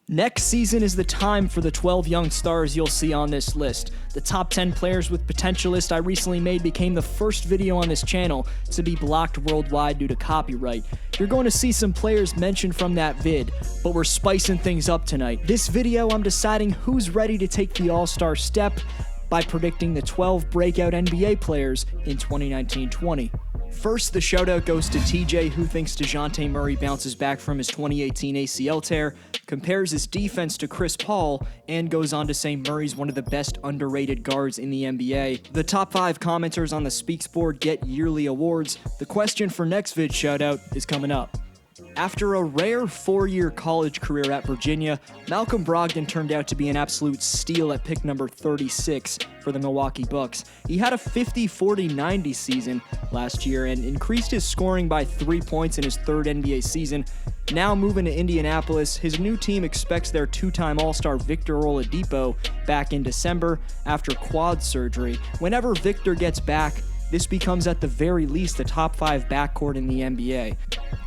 Next season is the time for the 12 young stars you'll see on this list. The top 10 players with potential list I recently made became the first video on this channel to be blocked worldwide due to copyright. You're going to see some players mentioned from that vid, but we're spicing things up tonight. This video, I'm deciding who's ready to take the all-star step by predicting the 12 breakout NBA players in 2019-20. First, the shoutout goes to TJ, who thinks Dejounte Murray bounces back from his 2018 ACL tear, compares his defense to Chris Paul, and goes on to say Murray's one of the best underrated guards in the NBA. The top 5 commenters on the Speaks board get yearly awards. The question for next vid shoutout is coming up. After a rare 4-year college career at Virginia, Malcolm Brogdon turned out to be an absolute steal at pick number 36 for the Milwaukee Bucks. He had a 50-40-90 season last year and increased his scoring by 3 points in his third NBA season. Now moving to Indianapolis, his new team expects their 2-time All-Star Victor Oladipo back in December after quad surgery. Whenever Victor gets back, this becomes at the very least a top 5 backcourt in the NBA.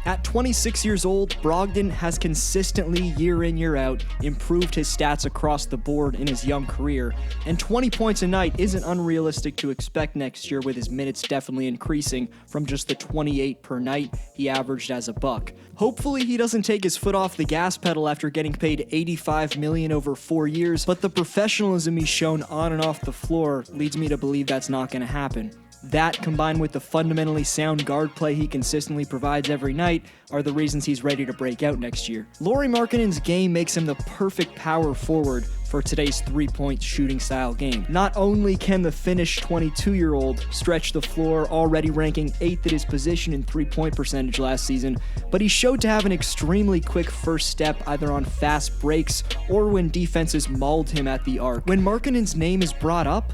At 26 years old, Brogdon has consistently, year in, year out, improved his stats across the board in his young career, and 20 points a night isn't unrealistic to expect next year, with his minutes definitely increasing from just the 28 per night he averaged as a Buck. Hopefully he doesn't take his foot off the gas pedal after getting paid $85 million over 4 years, but the professionalism he's shown on and off the floor leads me to believe that's not going to happen. That, combined with the fundamentally sound guard play he consistently provides every night, are the reasons he's ready to break out next year. Lauri Markkanen's game makes him the perfect power forward for today's three-point shooting style game. Not only can the Finnish 22-year-old stretch the floor, already ranking 8th at his position in three-point percentage last season, but he showed to have an extremely quick first step either on fast breaks or when defenses mauled him at the arc. When Markkanen's name is brought up,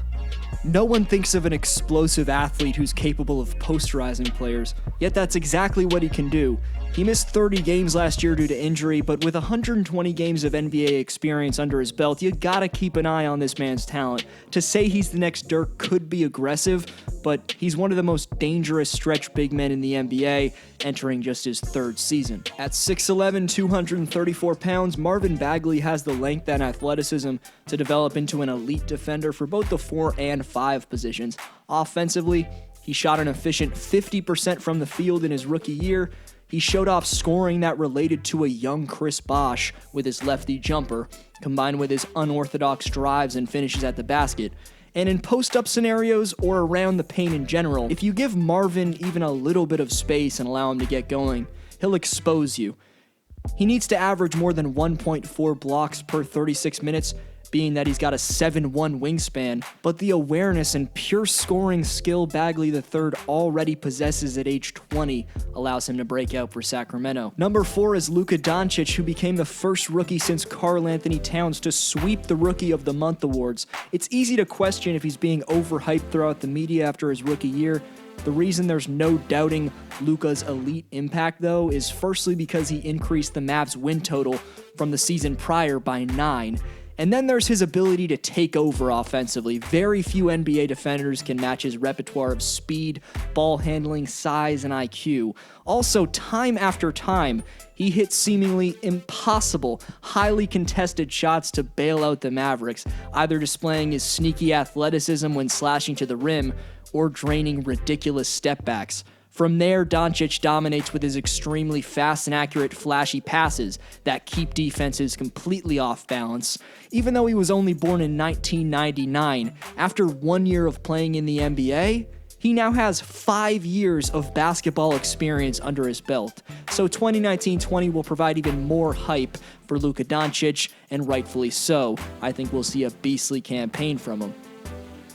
no one thinks of an explosive athlete who's capable of posterizing players, yet that's exactly what he can do. He missed 30 games last year due to injury, but with 120 games of NBA experience under his belt, you gotta keep an eye on this man's talent. To say he's the next Dirk could be aggressive, but he's one of the most dangerous stretch big men in the NBA, entering just his 3rd season. At 6'11", 234 pounds, Marvin Bagley has the length and athleticism to develop into an elite defender for both the 4 and 5 positions. Offensively, he shot an efficient 50% from the field in his rookie year. He showed off scoring that related to a young Chris Bosh with his lefty jumper, combined with his unorthodox drives and finishes at the basket. And in post-up scenarios or around the paint in general, if you give Marvin even a little bit of space and allow him to get going, he'll expose you. He needs to average more than 1.4 blocks per 36 minutes, being that he's got a 7'1" wingspan, but the awareness and pure scoring skill Bagley III already possesses at age 20 allows him to break out for Sacramento. Number 4 is Luka Doncic, who became the first rookie since Karl Anthony Towns to sweep the Rookie of the Month awards. It's easy to question if he's being overhyped throughout the media after his rookie year. The reason there's no doubting Luka's elite impact, though, is firstly because he increased the Mavs win total from the season prior by 9. And then there's his ability to take over offensively. Very few NBA defenders can match his repertoire of speed, ball handling, size, and IQ. Also, time after time, he hits seemingly impossible, highly contested shots to bail out the Mavericks, either displaying his sneaky athleticism when slashing to the rim or draining ridiculous stepbacks. From there, Doncic dominates with his extremely fast and accurate flashy passes that keep defenses completely off balance. Even though he was only born in 1999, after 1 year of playing in the NBA, he now has 5 years of basketball experience under his belt. So 2019-20 will provide even more hype for Luka Doncic, and rightfully so. I think we'll see a beastly campaign from him.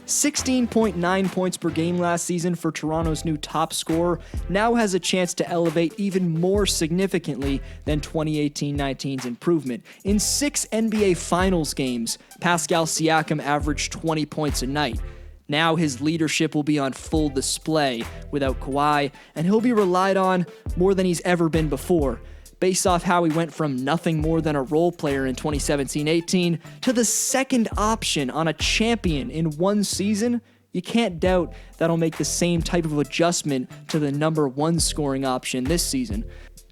16.9 points per game last season for Toronto's new top scorer now has a chance to elevate even more significantly than 2018-19's improvement. In 6 NBA Finals games, Pascal Siakam averaged 20 points a night. Now his leadership will be on full display without Kawhi, and he'll be relied on more than he's ever been before. Based off how he went from nothing more than a role player in 2017-18 to the second option on a champion in 1 season, you can't doubt that'll make the same type of adjustment to the number 1 scoring option this season.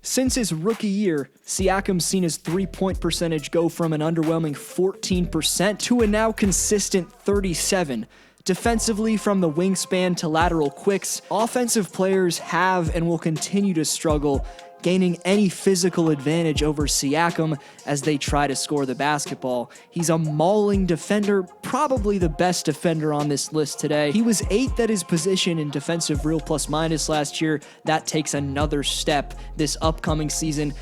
Since his rookie year, Siakam's seen his three-point percentage go from an underwhelming 14% to a now consistent 37%. Defensively, from the wingspan to lateral quicks, offensive players have and will continue to struggle gaining any physical advantage over Siakam as they try to score the basketball. He's a mauling defender, probably the best defender on this list today. He was 8th at his position in defensive real plus minus last year. That takes another step this upcoming season.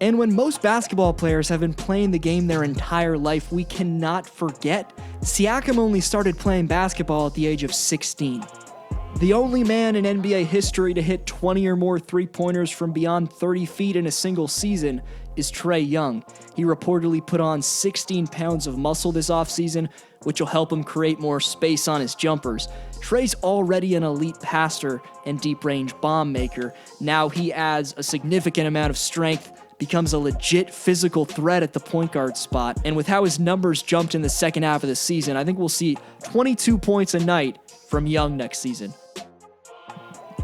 And when most basketball players have been playing the game their entire life, we cannot forget Siakam only started playing basketball at the age of 16. The only man in NBA history to hit 20 or more three-pointers from beyond 30 feet in a single season is Trae Young. He reportedly put on 16 pounds of muscle this offseason, which will help him create more space on his jumpers. Trae's already an elite passer and deep-range bomb maker. Now he adds a significant amount of strength, becomes a legit physical threat at the point guard spot, and with how his numbers jumped in the second half of the season, I think we'll see 22 points a night from Young next season.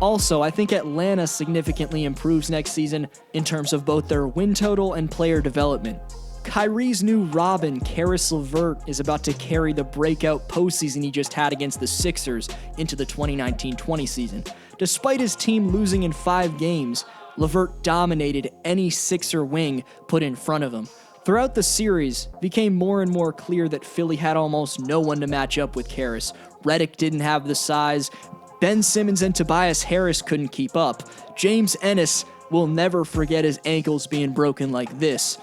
Also, I think Atlanta significantly improves next season in terms of both their win total and player development. Kyrie's new Robin, Caris LeVert, is about to carry the breakout postseason he just had against the Sixers into the 2019-20 season. Despite his team losing in 5 games, LeVert dominated any Sixer wing put in front of him. Throughout the series, it became more and more clear that Philly had almost no one to match up with Caris. Redick didn't have the size, Ben Simmons and Tobias Harris couldn't keep up. James Ennis will never forget his ankles being broken like this.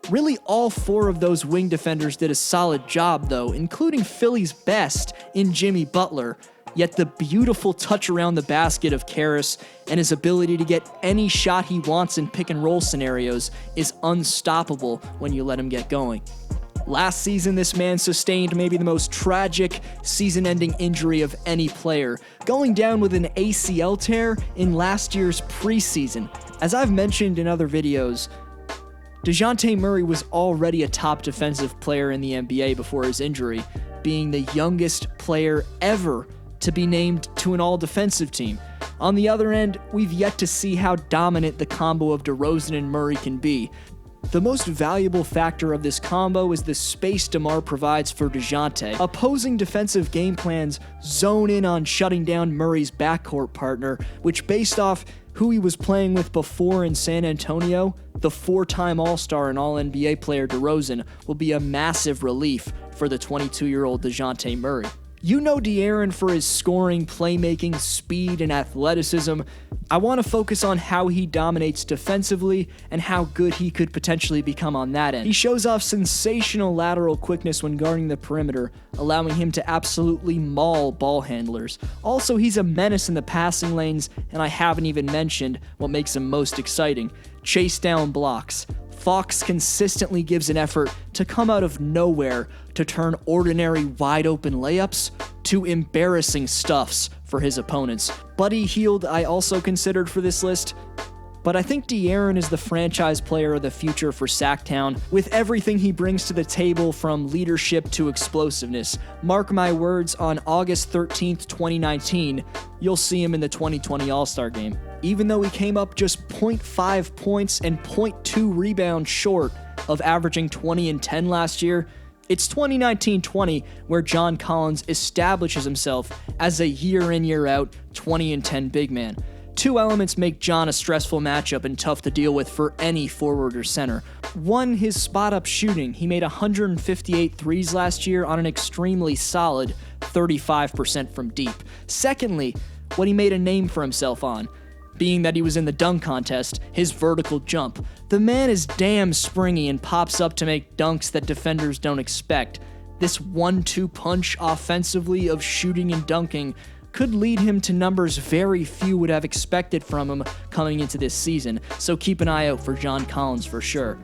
Really, all 4 of those wing defenders did a solid job, though, including Philly's best in Jimmy Butler. Yet the beautiful touch around the basket of Caris and his ability to get any shot he wants in pick-and-roll scenarios is unstoppable when you let him get going. Last season, this man sustained maybe the most tragic season-ending injury of any player, going down with an ACL tear in last year's preseason. As I've mentioned in other videos, Dejounte Murray was already a top defensive player in the NBA before his injury, being the youngest player ever to be named to an all-defensive team. On the other end, we've yet to see how dominant the combo of DeRozan and Murray can be. The most valuable factor of this combo is the space DeMar provides for Dejounte. Opposing defensive game plans zone in on shutting down Murray's backcourt partner, which, based off who he was playing with before in San Antonio, the 4-time All-Star and All-NBA player DeRozan will be a massive relief for the 22-year-old Dejounte Murray. You know De'Aaron for his scoring, playmaking, speed, and athleticism. I want to focus on how he dominates defensively and how good he could potentially become on that end. He shows off sensational lateral quickness when guarding the perimeter, allowing him to absolutely maul ball handlers. Also, he's a menace in the passing lanes, and I haven't even mentioned what makes him most exciting: chase down blocks. Fox consistently gives an effort to come out of nowhere to turn ordinary wide-open layups to embarrassing stuffs for his opponents. Buddy Hield I also considered for this list, but I think De'Aaron is the franchise player of the future for Sacktown, with everything he brings to the table from leadership to explosiveness. Mark my words, on August 13th, 2019, you'll see him in the 2020 All-Star Game. Even though he came up just 0.5 points and 0.2 rebounds short of averaging 20 and 10 last year, it's 2019-20 where John Collins establishes himself as a year-in, year-out 20 and 10 big man. 2 elements make John a stressful matchup and tough to deal with for any forward or center. One, his spot-up shooting. He made 158 threes last year on an extremely solid 35% from deep. Secondly, what he made a name for himself on, being that he was in the dunk contest, his vertical jump. The man is damn springy and pops up to make dunks that defenders don't expect. This 1-2 punch offensively of shooting and dunking could lead him to numbers very few would have expected from him coming into this season, so keep an eye out for John Collins for sure.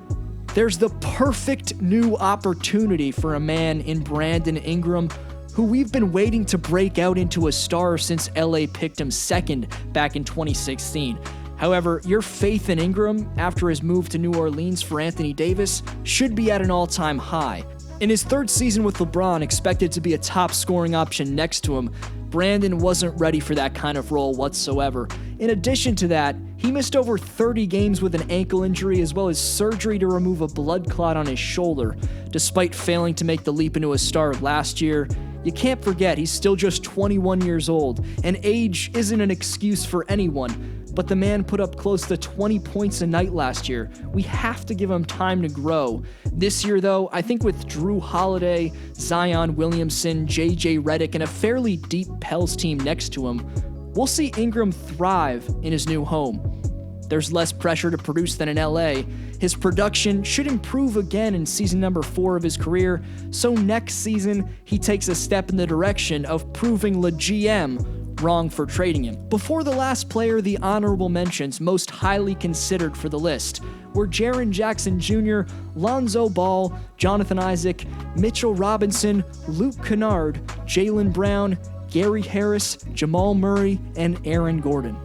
There's the perfect new opportunity for a man in Brandon Ingram, who we've been waiting to break out into a star since LA picked him second back in 2016. However, your faith in Ingram after his move to New Orleans for Anthony Davis should be at an all-time high. In his 3rd season with LeBron, expected to be a top scoring option next to him, Brandon wasn't ready for that kind of role whatsoever. In addition to that, he missed over 30 games with an ankle injury as well as surgery to remove a blood clot on his shoulder. Despite failing to make the leap into a star last year, you can't forget he's still just 21 years old, and age isn't an excuse for anyone. But the man put up close to 20 points a night last year. We have to give him time to grow. This year, though, I think with Drew Holiday, Zion Williamson, JJ Redick, and a fairly deep Pels team next to him, we'll see Ingram thrive in his new home. There's less pressure to produce than in LA. His production should improve again in season number 4 of his career, so next season he takes a step in the direction of proving the GM wrong for trading him. Before the last player, the honorable mentions most highly considered for the list were Jaren Jackson Jr., Lonzo Ball, Jonathan Isaac, Mitchell Robinson, Luke Kennard, Jaylen Brown, Gary Harris, Jamal Murray, and Aaron Gordon.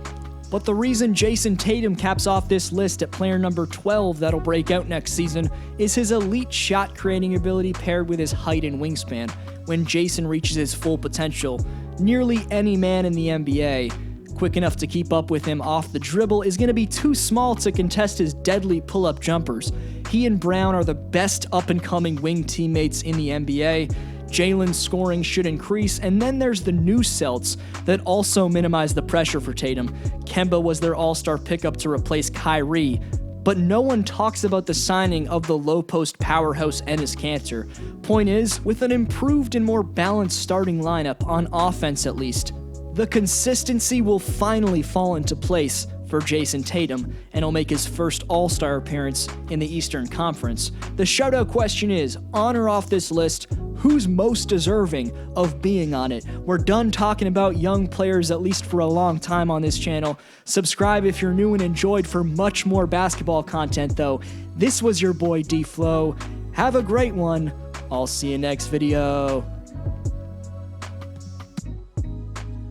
But the reason Jayson Tatum caps off this list at player number 12 that'll break out next season is his elite shot creating ability paired with his height and wingspan. When Jayson reaches his full potential, nearly any man in the NBA, quick enough to keep up with him off the dribble, is going to be too small to contest his deadly pull-up jumpers. He and Brown are the best up-and-coming wing teammates in the NBA. Jaylen's scoring should increase, and then there's the new Celts that also minimize the pressure for Tatum. Kemba was their all-star pickup to replace Kyrie, but no one talks about the signing of the low-post powerhouse Enes Kanter. Point is, with an improved and more balanced starting lineup, on offense at least, the consistency will finally fall into place for Jayson Tatum, and he'll make his first All-Star appearance in the Eastern Conference. The shoutout question is, on or off this list, who's most deserving of being on it? We're done talking about young players, at least for a long time on this channel. Subscribe if you're new and enjoyed for much more basketball content, though. This was your boy Dflow. Have a great one. I'll see you next video.